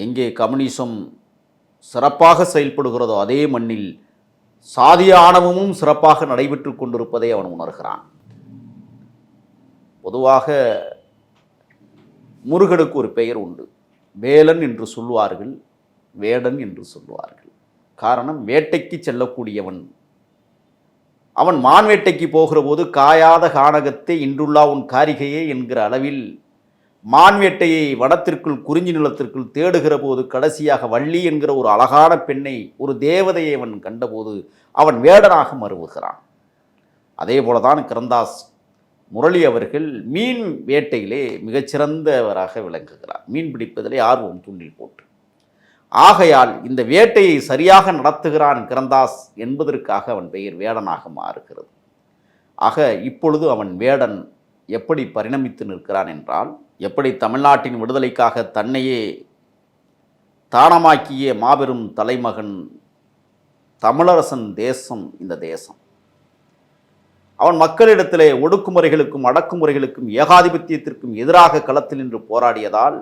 எங்கே கம்யூனிசம் சிறப்பாக செயல்படுகிறதோ அதே மண்ணில் சாதிய ஆணவமும் சிறப்பாக நடைபெற்று கொண்டிருப்பதை அவன் உணர்கிறான். பொதுவாக முருகனுக்கு ஒரு பெயர் உண்டு. வேலன் என்று சொல்வார்கள், வேடன் என்று சொல்வார்கள். காரணம், வேட்டைக்கு செல்லக்கூடியவன். அவன் மான் வேட்டைக்கு போகிற போது காயாத கானகத்தை இன்றுள்ளா உன் காரிகையே என்கிற அளவில் மான் வேட்டையை வனத்திற்குள் குறிஞ்சி நிலத்திற்குள் தேடுகிற போது கடைசியாக வள்ளி என்கிற ஒரு அழகான பெண்ணை, ஒரு தேவதையை அவன் கண்டபோது அவன் வேடனாக மறுவுகிறான். அதே போலதான் கிரந்தாஸ் முரளி அவர்கள் மீன் வேட்டையிலே மிகச்சிறந்தவராக விளங்குகிறார். மீன் பிடிப்பதிலே ஆர்வம் தூண்டில் போட்டு. ஆகையால் இந்த வேட்டையை சரியாக நடத்துகிறான் கிரந்தாஸ் என்பதற்காக அவன் பெயர் வேடனாக மாறுகிறது. ஆக இப்பொழுது அவன் வேடன் எப்படி பரிணமித்து நிற்கிறான் என்றால், எப்படி தமிழ்நாட்டின் விடுதலைக்காக தன்னையே தானமாக்கிய மாபெரும் தலைமகன் தமிழரசன் தேசம் இந்த தேசம். அவன் மக்களிடத்திலே ஒடுக்குமுறைகளுக்கும் அடக்குமுறைகளுக்கும் ஏகாதிபத்தியத்திற்கும் எதிராக களத்தில் நின்று போராடியதால்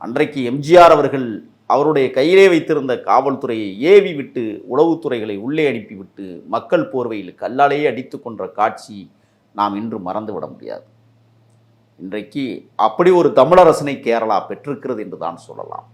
அன்றைக்கு எம்ஜிஆர் அவர்கள் அவருடைய கையிலே வைத்திருந்த காவல்துறையை ஏவி விட்டு உளவுத்துறைகளை உள்ளே அனுப்பிவிட்டு மக்கள் போர்வையில் கல்லாலேயே அடித்து கொன்ற காட்சி நாம் இன்று மறந்துவிட முடியாது. இன்றைக்கு அப்படி ஒரு தமிழரசனை கேரளா பெற்றிருக்கிறது என்று தான் சொல்லலாம்.